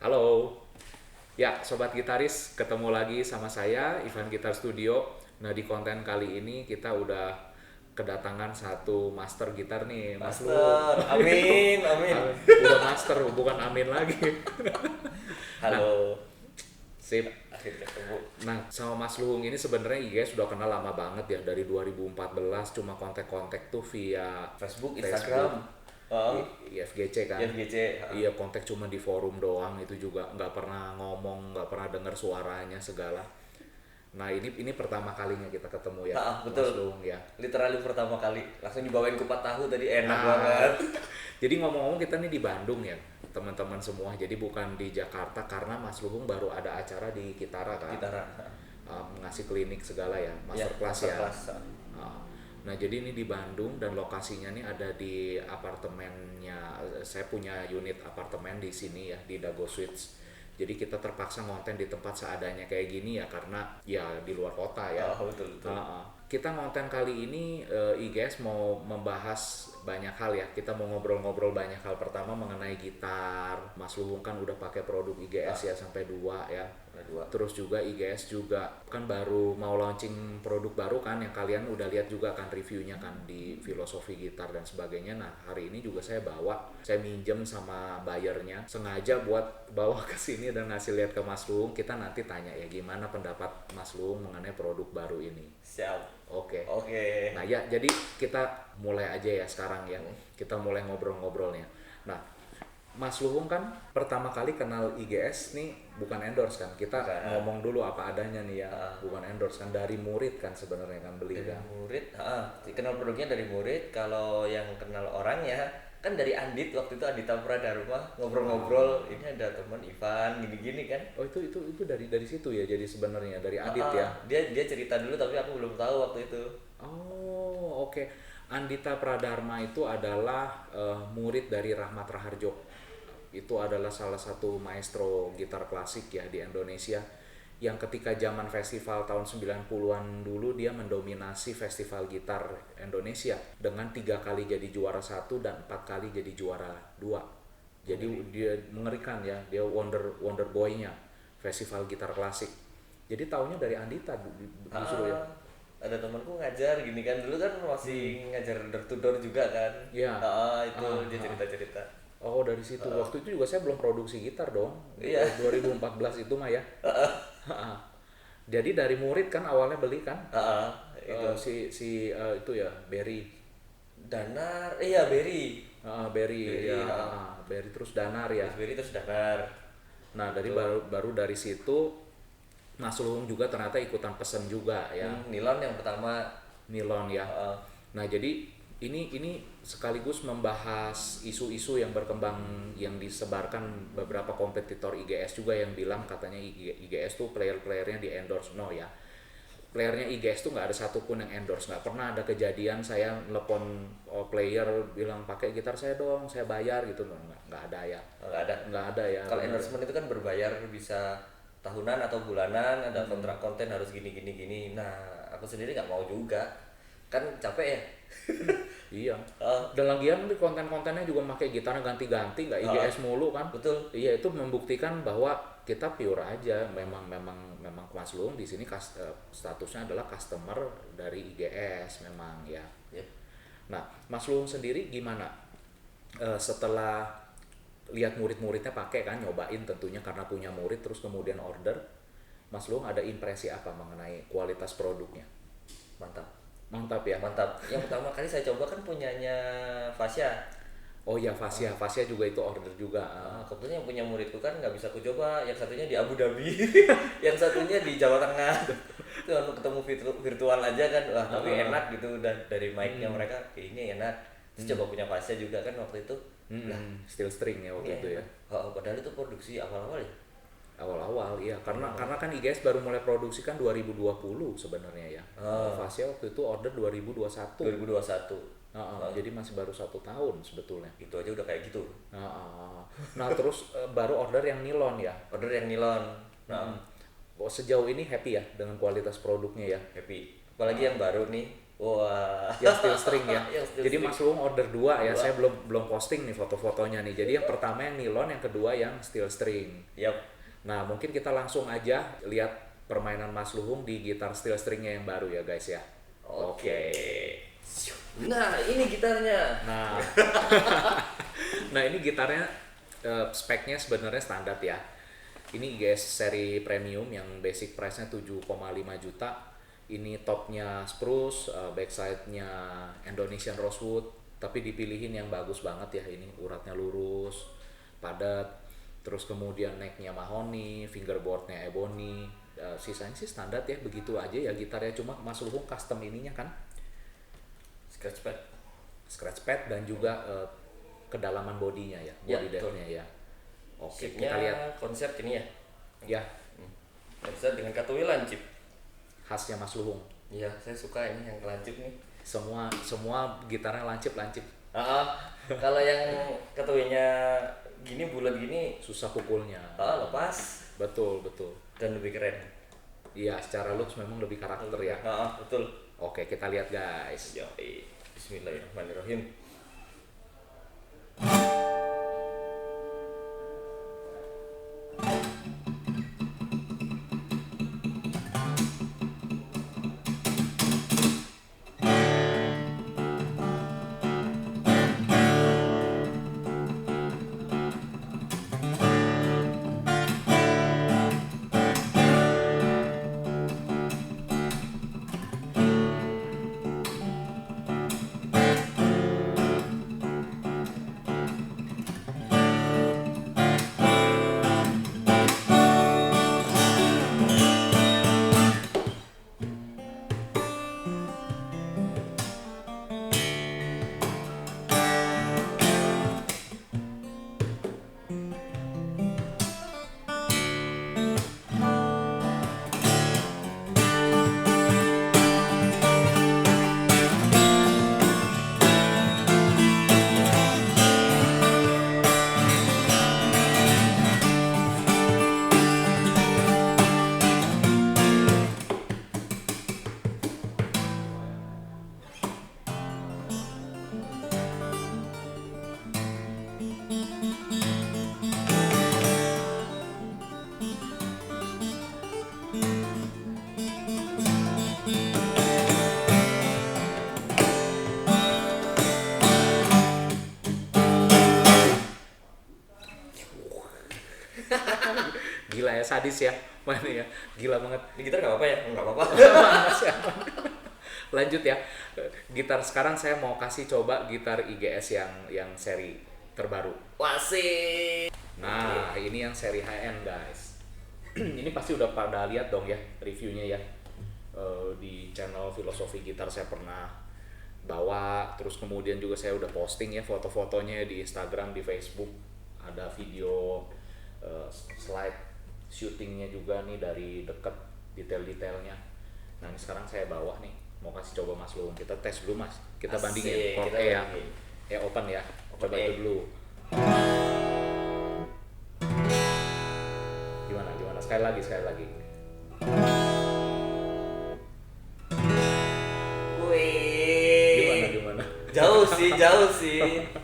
Halo, ya Sobat Gitaris, ketemu lagi sama saya, Ivan Gitar Studio. Nah di konten kali ini kita udah kedatangan satu master gitar nih, Mas Lu. Master, amin, amin. Udah master, bukan amin lagi. Nah, Halo, sip. akhirnya ketemu. Nah, sama Mas Luhung ini sebenarnya IG sudah kenal lama banget ya, dari 2014 cuma kontak-kontak tuh via Facebook, Instagram, oh, IFGC kan. IFGC. Iya, kontak cuma di forum doang, itu juga nggak pernah ngomong, nggak pernah dengar suaranya segala. Nah, ini pertama kalinya kita ketemu ya, Betul. Mas Luhung ya. Literally pertama kali langsung dibawain kupat tahu tadi enak Nah, banget. jadi ngomong-ngomong kita nih di Bandung ya, teman-teman semua. Jadi bukan di Jakarta karena Mas Luhung baru ada acara di Kitara kan. Gitaran. Ngasih klinik segala ya, Ya, masterclass ya. masterclass. Uh, Nah, jadi ini di Bandung dan lokasinya nih ada di apartemennya. Saya punya unit apartemen di sini ya, di Dago Suites. Jadi kita terpaksa ngonten di tempat seadanya kayak gini ya karena ya di luar kota ya. Oh, betul betul. Kita ngonten kali ini IGS mau membahas banyak hal ya. Kita mau ngobrol-ngobrol banyak hal. Pertama mengenai gitar. Mas Luhung kan udah pakai produk IGS ya sampai 2 ya. Dua. Terus juga IGS juga kan baru mau launching produk baru kan yang kalian udah lihat juga kan reviewnya kan di Filosofi Gitar dan sebagainya. Nah, hari ini juga saya minjem sama buyernya sengaja buat bawa ke sini dan ngasih lihat ke Mas Luhung. Kita nanti tanya ya gimana pendapat Mas Luhung mengenai produk baru ini. Siap. Oke. Oke. Nah, ya jadi kita mulai aja ya sekarang ya. Kita mulai ngobrol-ngobrolnya. Nah, Mas Luhung kan pertama kali kenal IGS nih bukan endorse kan. Kita ngomong dulu apa adanya nih ya. Bukan endorse kan, dari murid kan sebenarnya kan beli Dari kan. murid, kenal produknya dari murid. Kalau yang kenal orang ya kan dari Andit, waktu itu Andita Pradharma ngobrol-ngobrol, ini ada teman Ivan gini-gini kan. Oh, itu dari situ ya. Jadi sebenarnya dari Adit ya. Dia cerita dulu tapi aku belum tahu waktu itu. Oh, oke. Andita Pradharma itu adalah murid dari Rahmat Raharjo. Itu adalah salah satu maestro gitar klasik ya di Indonesia yang ketika zaman festival tahun 90-an dulu dia mendominasi festival gitar Indonesia dengan 3 kali jadi juara 1 dan 4 kali jadi juara 2. Jadi dia mengerikan ya, dia wonder boy-nya festival gitar klasik. Jadi taunya dari Andita justru ya. Ada temanku ngajar gini kan, dulu kan masih ngajar door to door juga kan. Iya. Itu dia cerita-cerita. Oh, dari situ. Waktu itu juga saya belum produksi gitar dong. Iya. 2014 itu mah ya. Jadi dari murid kan awalnya beli kan? Itu Itu ya Berry. Danar, iya Berry. Berry ya. Berry terus Danar ya. Berry terus Danar. Nah, dari baru dari situ Mas Luhung juga ternyata ikutan pesen juga ya. Nilon yang pertama. Nilon ya. Nah, jadi ini sekaligus membahas isu-isu yang berkembang yang disebarkan beberapa kompetitor IGS juga yang bilang katanya IGS tuh player-playernya di endorse. No ya, playernya IGS tuh nggak ada satupun yang endorse. Nggak pernah ada kejadian saya telepon player bilang pakai gitar saya dong, saya bayar gitu. Nggak ada ya. Nggak ada ya. Kalau endorsement itu kan berbayar, bisa tahunan atau bulanan, ada kontrak konten harus gini. Nah, aku sendiri nggak mau juga, kan capek ya. Iya. Dan lagian di konten-kontennya juga pakai gitarnya ganti-ganti, nggak IGS mulu kan. Betul. Iya, itu membuktikan bahwa kita pure aja. Memang Mas Luhung di sini statusnya adalah customer dari IGS memang ya. Yep. Nah, Mas Luhung sendiri gimana? Setelah lihat murid-muridnya pakai kan, nyobain tentunya karena punya murid terus kemudian order, Mas Luhung ada impresi apa mengenai kualitas produknya? Mantap ya. Mantap. Yang pertama kali saya coba kan punyanya Fasya. Oh ya, Fasya juga itu order juga. Kebetulan yang punya muridku kan nggak bisa aku coba. Yang satunya di Abu Dhabi, yang satunya di Jawa Tengah. Itu ketemu virtual aja kan. Wah, tapi enak gitu. Dan dari mic-nya mereka kayaknya enak. Terus coba punya Fasya juga kan waktu itu. Steel string ya waktu itu ya. Padahal itu produksi awal-awal ya. Awal-awal iya, karena kan IGS baru mulai produksi kan 2020 sebenarnya ya. Fasya waktu itu order 2021. 2021. Jadi masih baru 1 tahun sebetulnya. Itu aja udah kayak gitu. Nah terus baru order yang nilon ya. Order yang nilon. Sejauh ini happy ya dengan kualitas produknya ya. Happy. Apalagi yang baru nih, Wah. Yang steel string ya. Yang steel Jadi string. Mas Luhung order 2 ya. Dua. Saya belum posting nih foto-fotonya nih. Jadi yang pertama yang nilon, yang kedua yang steel string. Yap. Nah, mungkin kita langsung aja lihat permainan Mas Luhung di gitar steel stringnya yang baru ya guys ya. Oke. Nah, ini gitarnya. Nah, nah ini gitarnya speknya sebenarnya standar ya. Ini IGS seri premium yang basic price-nya 7,5 juta. Ini topnya spruce, backside-nya Indonesian rosewood, tapi dipilihin yang bagus banget ya. Ini uratnya lurus, padat. Terus kemudian neck-nya mahoni, fingerboard-nya ebony. Sisanya sih standar ya, begitu aja ya gitarnya. Cuma Mas Luhung custom ininya kan, scratch pad dan juga kedalaman bodinya ya, Ya, body betul. depth-nya ya. Oke, Chipnya kita lihat konsep ini ya. ya Bisa dengan katuwi lancip. khasnya Mas Luhung. Iya, saya suka ini yang lancip nih. Semua gitarnya lancip. Kalau yang katuwinya gini bulat gini, Susah pukulnya. lepas Betul. dan lebih keren. Iya, secara looks memang lebih karakter ya. Betul. Oke, kita lihat guys. Yoi. Bismillahirrahmanirrahim. Gila ya, sadis ya. Mana ya? Gila banget. Ini gitar nggak apa-apa ya? Nggak apa-apa. Lanjut ya. Gitar sekarang saya mau kasih coba gitar IGS yang seri terbaru. Wasih. Nah, ini yang seri high end guys. Ini pasti udah pada lihat dong ya reviewnya ya. Di channel Filosofi Gitar saya pernah bawa, terus kemudian juga saya udah posting ya foto-fotonya di Instagram, di Facebook, ada video slide shootingnya juga nih dari deket detail-detailnya. Nah ini sekarang saya bawa nih, mau kasih coba Mas Luhung, kita tes dulu Mas, kita Asik, bandingin chord kita E ya, bandingin. E open ya, coba Oke. itu dulu. Gimana, sekali lagi. Wih. Gimana? Jauh sih.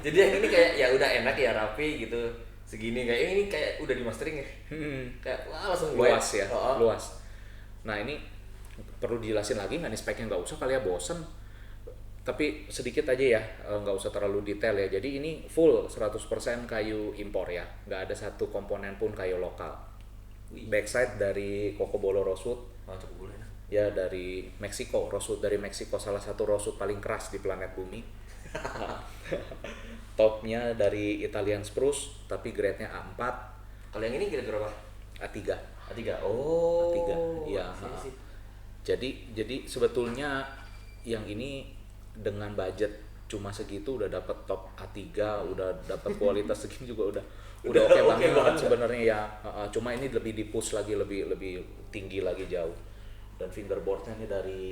Jadi yang ini kayak ya udah enak ya, rapi gitu. Segini kayak ini kayak udah di mastering ya. Kayak wah langsung Luas ya, Oh. luas. Nah ini perlu dijelasin lagi nggak nih speknya, nggak usah kali ya, bosen. Tapi sedikit aja ya, nggak usah terlalu detail ya. Jadi ini full 100% kayu impor ya, nggak ada satu komponen pun kayu lokal. Backside dari Cocobolo Rosewood, Cukup boleh. ya dari Meksiko, rosewood dari Meksiko, salah satu rosewood paling keras di planet bumi. Topnya dari Italian spruce, tapi grade-nya A4, Kalau yang ini kira berapa? A3. A3. Oh. A3, iya. Sih. Jadi sebetulnya yang ini dengan budget cuma segitu udah dapat top A3, udah dapat kualitas segini juga udah Udah oke oke banget banget. sebenarnya ya. Cuma ini lebih di-push lagi, lebih tinggi lagi jauh. Dan fingerboardnya ini dari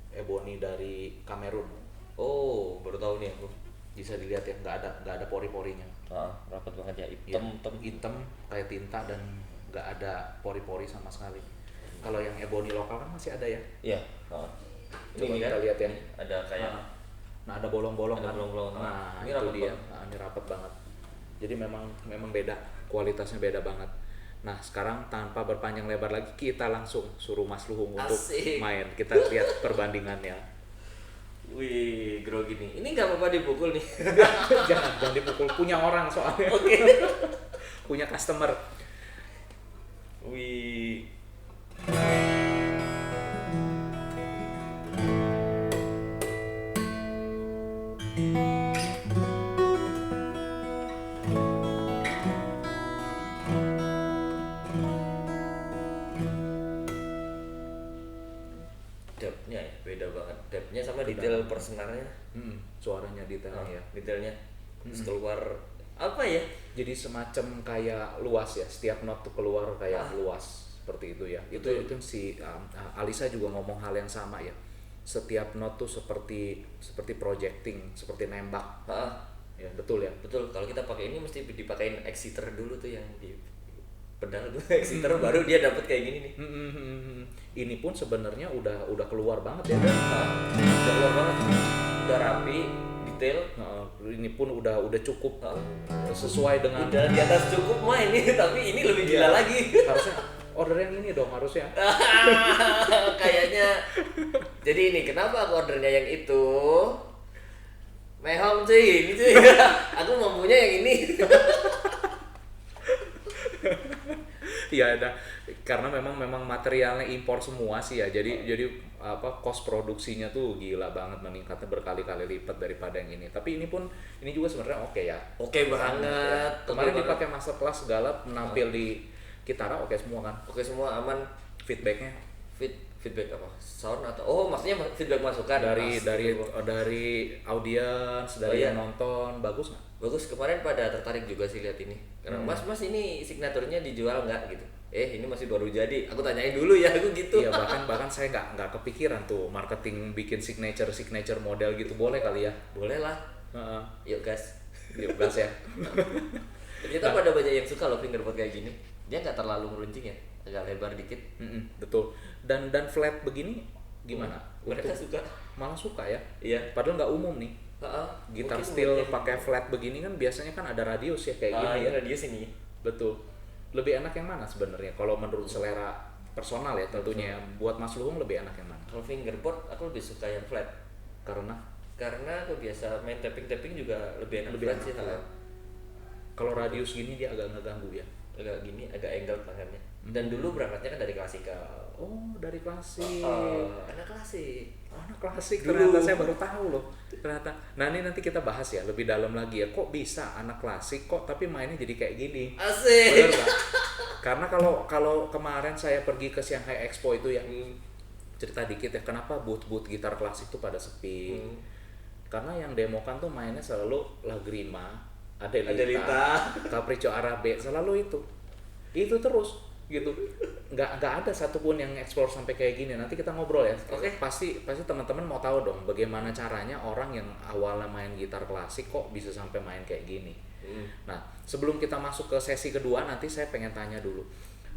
ebony dari Kamerun. Oh, baru tahu nih aku. Bisa dilihat ya, nggak ada pori-porinya. Rapat banget ya, Ya, hitam. hitam kayak tinta dan nggak ada pori-pori sama sekali. Kalau yang ebony lokal kan masih ada ya. Iya. Coba Ini kita kan lihat ya. ada kayak Nah, ada bolong-bolong ada kan. bolong-bolong. Nah, Ini itu rapat dia. banget. Nah, ini rapat banget. Jadi memang beda, kualitasnya beda banget. Nah, sekarang tanpa berpanjang lebar lagi, kita langsung suruh Mas Luhung untuk Asik. main. Kita lihat perbandingannya. Wih, grogi nih. Ini nggak apa-apa dipukul nih. Jangan dipukul, punya orang soalnya. Oke. Punya customer. Wih. Depthnya ya, beda banget. Depthnya sama detail per senarnya. Suaranya detailnya ya. Detailnya. Terus keluar apa ya? Jadi semacam kayak luas ya, setiap not tuh keluar kayak luas seperti itu ya. Itu si Alisa juga ngomong hal yang sama ya. Setiap not tuh seperti projecting, seperti nembak. Ya, betul ya. Betul, kalau kita pakai ini mesti dipakein exciter dulu tuh yang di pedal tuh exciter baru dia dapat kayak gini nih. Ini pun sebenarnya udah keluar banget ya. Udah keluar banget. Udah rapi, detail. Ini pun udah cukup sesuai dengan. Udah di atas cukup main nih, tapi ini lebih gila lagi. Harusnya order yang ini dong harusnya. Kayaknya. Jadi ini kenapa aku ordernya yang itu? Mehong cuy, ini cuy. Aku mampunya yang ini. Iya ada, karena memang materialnya impor semua sih ya. Jadi cost produksinya tuh gila banget, meningkatnya berkali-kali lipat daripada yang ini. Tapi ini juga sebenarnya oke ya. Oke banget. Kemarin dipakai masterclass segala, menampil di Kitara oke semua kan. Oke semua aman. Feedbacknya Feedback apa? Sound atau maksudnya feedback masukan dari audiens, dari yang nonton bagus nggak? Bagus, kemarin pada tertarik juga sih lihat ini. Karena Mas ini signaturnya dijual nggak gitu? Ini masih baru jadi. Aku tanyain dulu ya, aku gitu. Iya, bahkan saya nggak kepikiran tuh marketing bikin signature model gitu, boleh kali ya? Boleh lah. Yuk gas. Yuk gas ya. Ternyata pada banyak yang suka loh fingerboard kayak gini. Dia nggak terlalu meruncing ya, agak lebar dikit. Betul. Dan flat begini gimana? Mereka suka. Malah suka ya? Iya. Padahal nggak umum nih. Gitar steel pakai flat begini kan biasanya kan ada radius ya kayak gini ya. Radius ini. Betul. Lebih enak yang mana sebenarnya? Kalau menurut selera personal ya tentunya. Buat Mas Luhung lebih enak yang mana? Kalau fingerboard aku lebih suka yang flat. Karena aku biasa main tapping juga lebih enak flat sih. Kalau radius gini dia agak ngeganggu ya. Agak gini, agak angle tangannya. Dan dulu berangkatnya kan dari klasikal. Oh, dari klasik. Anak klasik. Anak klasik Dulu. ternyata saya baru tahu loh. Ternyata. Nah, ini nanti kita bahas ya lebih dalam lagi ya. Kok bisa anak klasik kok tapi mainnya jadi kayak gini? Asik. Bener nggak? Karena kalau kemarin saya pergi ke Shanghai Expo itu ya. Cerita dikit ya, kenapa booth gitar klasik tuh pada sepi? Karena yang demokan tuh mainnya selalu Lagrima, Adelita, Capriccio Arabe, selalu itu terus gitu. Nggak ada satupun yang explore sampai kayak gini. Nanti kita ngobrol ya. Oke. Pasti teman-teman mau tahu dong bagaimana caranya orang yang awalnya main gitar klasik kok bisa sampai main kayak gini. Nah, sebelum kita masuk ke sesi kedua, nanti saya pengen tanya dulu,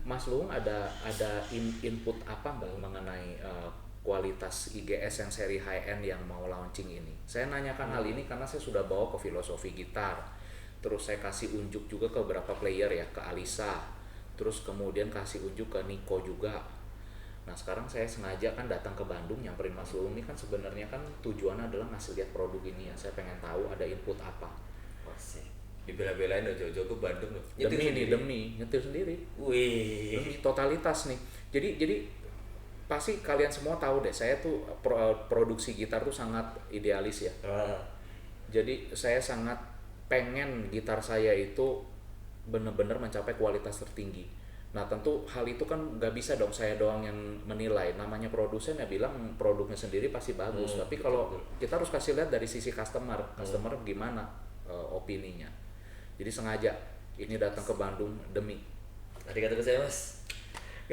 Mas Luhung ada input apa nggak mengenai kualitas IGS yang seri high end yang mau launching ini? Saya nanyakan hal ini karena saya sudah bawa ke Filosofi Gitar, terus saya kasih unjuk juga ke beberapa player ya, ke Alisa, terus kemudian kasih unjuk ke Nico juga. Nah sekarang saya sengaja kan datang ke Bandung nyamperin Mas Luhung ini kan sebenarnya kan tujuannya adalah ngasih lihat produk ini ya. Saya pengen tahu ada input apa. Masih dibela-belain udah jauh-jauh ke Bandung loh. Demi nyetir sendiri. Wih. Demi totalitas nih. Jadi pasti kalian semua tahu deh, saya tuh produksi gitar tuh sangat idealis ya. Jadi saya sangat pengen gitar saya itu bener-bener mencapai kualitas tertinggi. Nah tentu hal itu kan nggak bisa dong saya doang yang menilai. Namanya produsen ya bilang produknya sendiri pasti bagus. Tapi kalau kita harus kasih lihat dari sisi customer gimana opininya. Jadi sengaja ini datang ke Bandung demi. Arigatou gozaimasu Mas.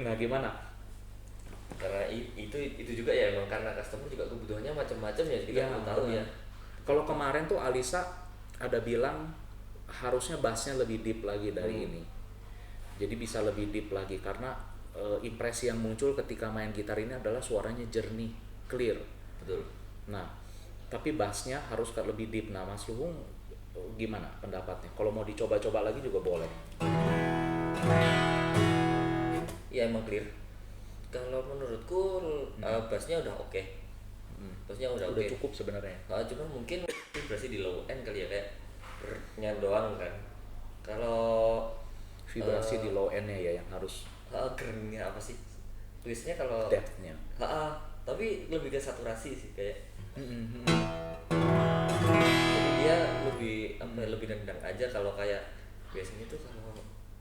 Nah gimana? Karena itu juga ya emang karena customer juga kebutuhannya macam-macam ya, jadi kan tahu ya. Kalau kemarin tuh Alisa ada bilang harusnya bassnya lebih deep lagi dari ini. Jadi bisa lebih deep lagi karena impresi yang muncul ketika main gitar ini adalah suaranya jernih, clear. betul. Nah, tapi bassnya harus lebih deep. Nah, Mas Luhung gimana pendapatnya? Kalau mau dicoba-coba lagi juga boleh. Ya emang clear. Kalau menurutku bassnya udah oke. Bassnya udah Udah oke. cukup sebenarnya. Cuman mungkin vibrasi di low end kali ya, kayak nya doang kan. Kalau Vibrasi di low end-nya ya yang harus gerengnya apa sih? Twistnya kalau depth-nya. tapi lebih ke saturasi sih kayak. Mm-mm. Jadi dia lebih apa ya, lebih nendang aja. Kalau kayak biasanya tuh kalau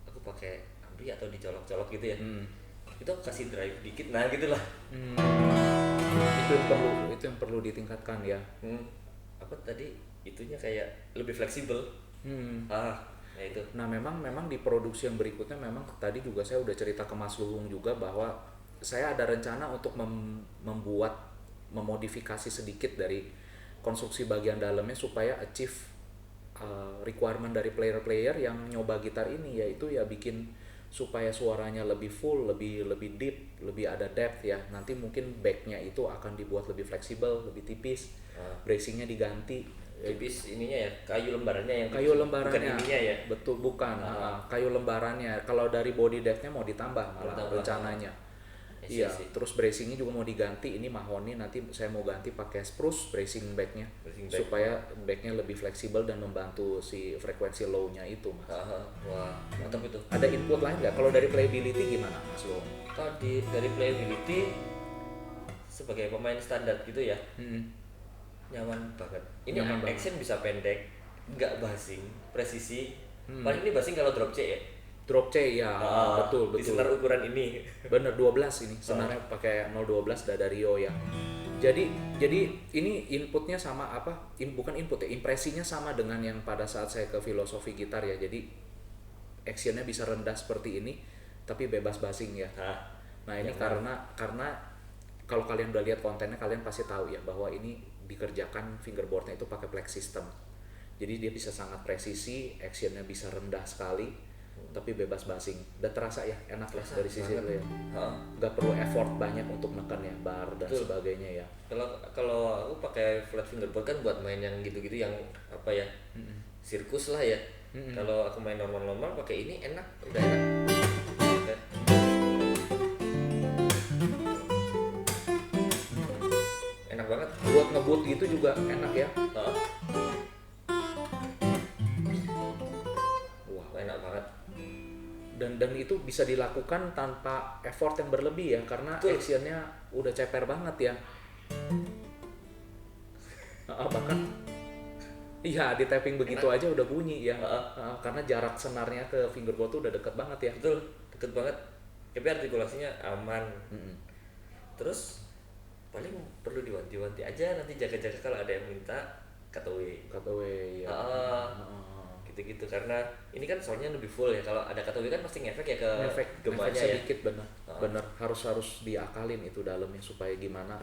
aku pakai ampli atau dicolok-colok gitu ya, itu aku kasih drive dikit, nah gitu lah. Itu yang perlu ditingkatkan ya. Apa tadi itunya kayak lebih fleksibel. Ya itu. Nah, memang di produksi yang berikutnya memang tadi juga saya udah cerita ke Mas Luhung juga bahwa saya ada rencana untuk memodifikasi sedikit dari konstruksi bagian dalamnya supaya achieve requirement dari player-player yang nyoba gitar ini, yaitu ya bikin supaya suaranya lebih full, lebih deep, lebih ada depth ya. Nanti mungkin backnya itu akan dibuat lebih fleksibel, lebih tipis, bracingnya diganti. Tipis ininya ya, kayu lembarannya yang Kayu tipis. lembarannya, bukan ininya ya. betul, bukan. Kayu lembarannya. Kalau dari body depth-nya mau ditambah malah rencananya. Iya, terus bracingnya juga mau diganti. Ini mahoni, nanti saya mau ganti pakai spruce bracing backnya, supaya backnya lebih fleksibel dan membantu si frekuensi low-nya itu, Mas. Wah, mantap itu. Ada input lain nggak? Kalau dari playability gimana, Mas Lo? Kalau dari playability sebagai pemain standar gitu ya, nyaman banget. Ini Nyaman banget. action bisa pendek, nggak basing, presisi. Paling ini basing kalau drop C ya. Drop C ya, betul. Di senar ukuran ini. Bener 12 ini. Senarnya pakai 012 Dadario ya. Jadi ini inputnya sama apa? Bukan input ya, impresinya sama dengan yang pada saat saya ke filosofi gitar ya. Jadi actionnya bisa rendah seperti ini, tapi bebas basing ya. Nah ini karena kalau kalian udah lihat kontennya, kalian pasti tahu ya bahwa ini dikerjakan fingerboardnya itu pakai plex system. Jadi dia bisa sangat presisi, actionnya bisa rendah sekali, tapi bebas basing. Dan terasa ya enak lah dari sisi itu ya. Nggak perlu effort banyak untuk neken ya bar dan sebagainya ya. Kalau aku pakai flat fingerboard kan buat main yang gitu-gitu yang apa ya, sirkus lah ya. Kalau aku main normal pakai ini enak, udah enak. Enak banget. Buat ngebut gitu juga enak ya. Wah, enak banget. Dan itu bisa dilakukan tanpa effort yang berlebih ya, karena actionnya udah ceper banget ya. Bahkan iya, di tapping begitu aja udah bunyi ya. Karena jarak senarnya ke fingerboard tuh udah deket banget ya. Betul, deket banget. Tapi artikulasinya aman. Terus paling perlu diwanti-wanti aja, nanti jaga-jaga kalau ada yang minta cut away ya. Gitu-gitu, karena ini kan soalnya lebih full ya. Kalau ada cut away kan pasti ngefek ya ke gemanya ya. Sedikit bener harus diakalin itu dalamnya supaya gimana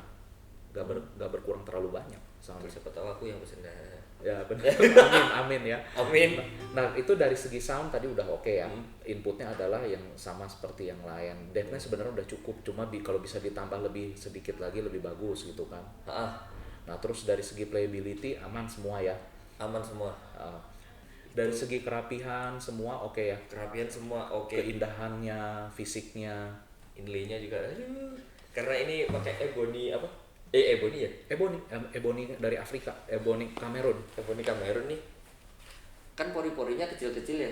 gak berkurang terlalu banyak sama. Siapa tahu aku yang pesen ya benar. Amin ya. Amin. Nah itu dari segi sound tadi udah oke ya. Inputnya adalah yang sama seperti yang lain. Depth-nya sebenarnya udah cukup, cuma kalau bisa ditambah lebih sedikit lagi lebih bagus gitu kan. Nah terus dari segi playability aman semua ya. Aman semua. Dari segi kerapihan semua oke ya. Kerapihan semua oke. Keindahannya, fisiknya, inlay-nya juga. Karena ini pakai ebony apa? Ebony ya? Ebony dari Afrika, Ebony Kamerun. Ebony Kamerun nih. Kan pori-porinya kecil-kecil ya.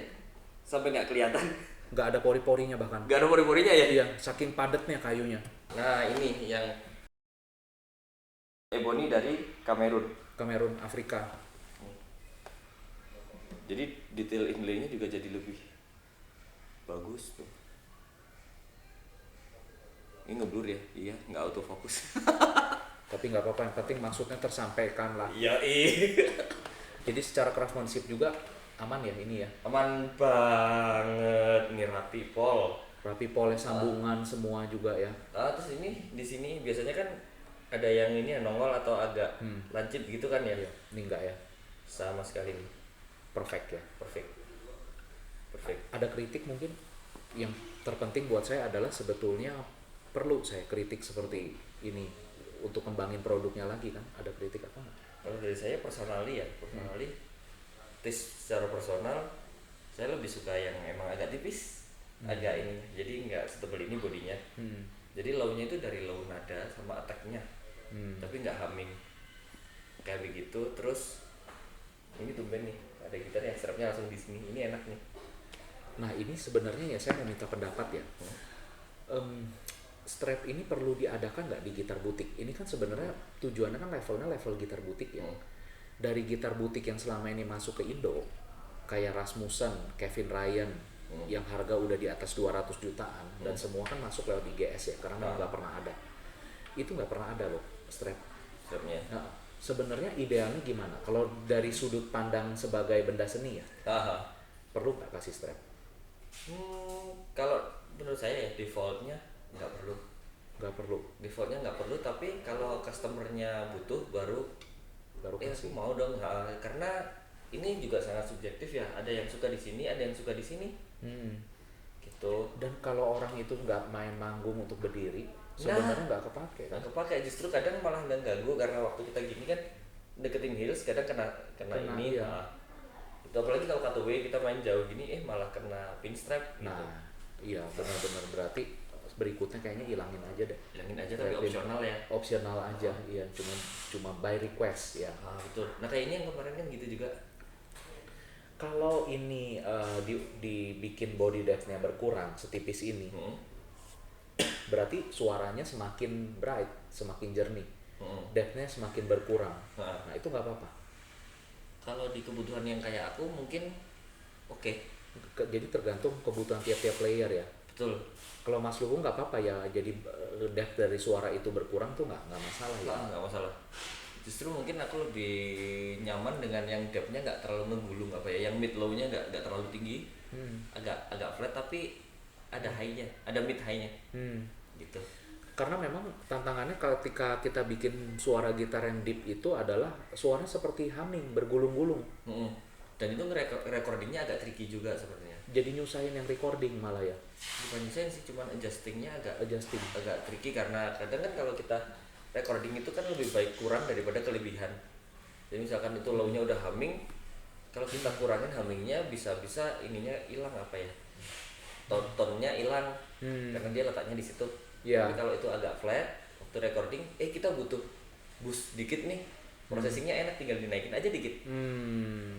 Sampai nggak kelihatan. Nggak ada pori-porinya bahkan. Nggak ada pori-porinya ya? Iya, saking padatnya kayunya. Nah ini yang ebony dari Kamerun, Afrika. Jadi detail inlay-nya juga jadi lebih bagus tuh. Ini ngeblur ya? Iya, nggak autofocus. Tapi nggak apa-apa, yang penting maksudnya tersampaikan lah. Iya. Jadi secara craftsmanship juga aman ya ini ya? Aman banget, ini rapi pol. Rapi polnya sambungan semua juga ya. Terus ini di sini biasanya kan ada yang ini ya, nongol atau agak lancip gitu kan ya? Ini enggak ya? Sama sekali nih. Perfect ya? Perfect. Ada kritik mungkin? Yang terpenting buat saya adalah sebetulnya perlu saya kritik seperti ini. untuk kembangin produknya lagi kan? Ada kritik apa nggak? Kalau dari saya personally ya, taste secara personal saya lebih suka yang emang agak tipis, agak ini, jadi nggak setebal ini bodinya. Jadi low-nya itu dari low nada sama attack-nya, tapi nggak humming kayak begitu. Terus ini tumben nih, ada gitar yang strapnya langsung di sini, ini enak nih. Nah ini sebenarnya ya saya mau minta pendapat ya. Strap ini perlu diadakan nggak di gitar butik? Ini kan sebenarnya tujuannya kan levelnya level gitar butik ya. Dari gitar butik yang selama ini masuk ke Indo, kayak Rasmussen, Kevin Ryan, yang harga udah di atas 200 jutaan, dan semua kan masuk lewat IGS ya, karena memang nggak pernah ada. Itu nggak pernah ada loh Strapnya. Nah, sebenarnya idealnya gimana? Kalau dari sudut pandang sebagai benda seni ya, perlu nggak kasih strap? Kalau menurut saya ya defaultnya nggak perlu. Nggak perlu. Defaultnya nggak perlu, tapi kalau customernya butuh baru Kasih. mau dong. Karena ini juga sangat subjektif ya. Ada yang suka di sini, ada yang suka di sini. Gitu. Dan kalau orang itu nggak main manggung untuk berdiri, sebenarnya nggak kepake kan? Nggak kepake, justru kadang malah nggak ganggu karena waktu kita gini kan deketin heels kadang kena ini. Iya. Itu apalagi kalau cutaway kita main jauh gini malah kena pinstrap gitu. Nah, iya benar-benar berarti berikutnya kayaknya hilangin aja deh. Hilangin aja tapi opsional ya. Opsional aja, iya cuma by request ya. Betul. Nah kayak ini yang kemarin kan gitu juga. Kalau ini dibikin body depth-nya berkurang setipis ini, berarti suaranya semakin bright, semakin jernih, depth-nya semakin berkurang. Nah itu nggak apa-apa. Kalau di kebutuhan yang kayak aku mungkin oke. Jadi tergantung kebutuhan tiap-tiap player ya. Betul. Kalau Mas Luhung nggak apa-apa ya, jadi depth dari suara itu berkurang tuh nggak masalah ya. Nggak masalah. Justru mungkin aku lebih nyaman dengan yang depth-nya nggak terlalu menggulung yang mid low-nya nggak terlalu tinggi, agak flat tapi ada high-nya, ada mid high-nya, gitu. Karena memang tantangannya ketika kita bikin suara gitar yang deep itu adalah suaranya seperti humming, bergulung-gulung. Dan itu recordingnya agak tricky juga sepertinya. Jadi nyusahin yang recording malah ya. Bukan nyusahin sih, cuman adjustingnya agak tricky karena kadang kan kalau kita recording itu kan lebih baik kurang daripada kelebihan. Jadi misalkan itu low-nya udah humming, kalau kita kurangin hummingnya bisa ininya hilang tone-nya hilang karena dia letaknya di situ. Tapi kalau itu agak flat waktu recording, kita butuh boost dikit nih, processingnya enak, tinggal dinaikin aja dikit.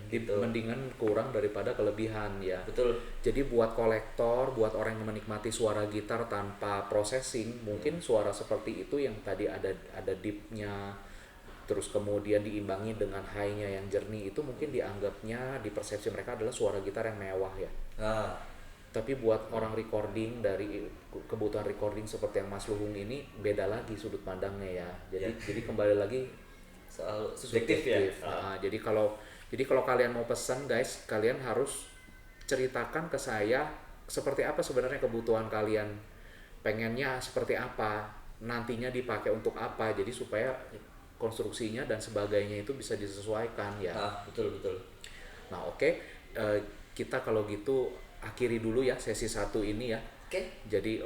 Gitu. Mendingan kurang daripada kelebihan ya. Betul. Jadi buat kolektor, buat orang yang menikmati suara gitar tanpa processing, mungkin suara seperti itu yang tadi ada deep-nya, terus kemudian diimbangi dengan high-nya yang jernih, itu mungkin dianggapnya di persepsi mereka adalah suara gitar yang mewah ya. Tapi buat orang recording, dari kebutuhan recording seperti yang Mas Luhung ini, beda lagi sudut pandangnya ya. Jadi kembali lagi soal subjektif ya. Jadi kalau kalian mau pesan guys, kalian harus ceritakan ke saya seperti apa sebenarnya kebutuhan kalian, pengennya seperti apa, nantinya dipakai untuk apa, jadi supaya konstruksinya dan sebagainya itu bisa disesuaikan ya. Betul. Nah oke. Kita kalau gitu akhiri dulu ya sesi 1 ini ya. Jadi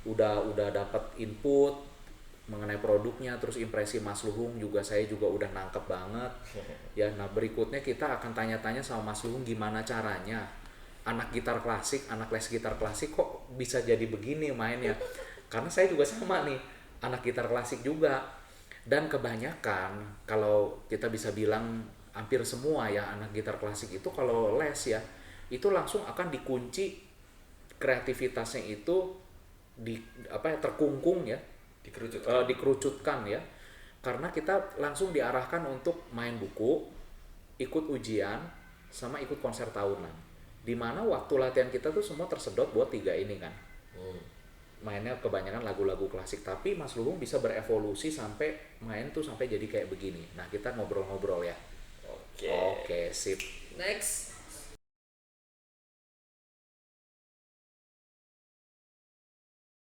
udah dapat input mengenai produknya, terus impresi Mas Luhung juga saya juga udah nangkep banget ya. Nah berikutnya kita akan tanya-tanya sama Mas Luhung gimana caranya anak gitar klasik, anak les gitar klasik kok bisa jadi begini mainnya, karena saya juga sama nih anak gitar klasik juga, dan kebanyakan kalau kita bisa bilang hampir semua ya anak gitar klasik itu kalau les ya itu langsung akan dikunci kreativitasnya itu terkungkung ya, dikerucutkan ya, karena kita langsung diarahkan untuk main buku, ikut ujian, sama ikut konser tahunan, dimana waktu latihan kita tuh semua tersedot buat 3 ini kan. Mainnya kebanyakan lagu-lagu klasik, tapi Mas Luhung bisa berevolusi sampai main tuh sampai jadi kayak begini. Nah kita ngobrol-ngobrol ya. Oke, sip. Next.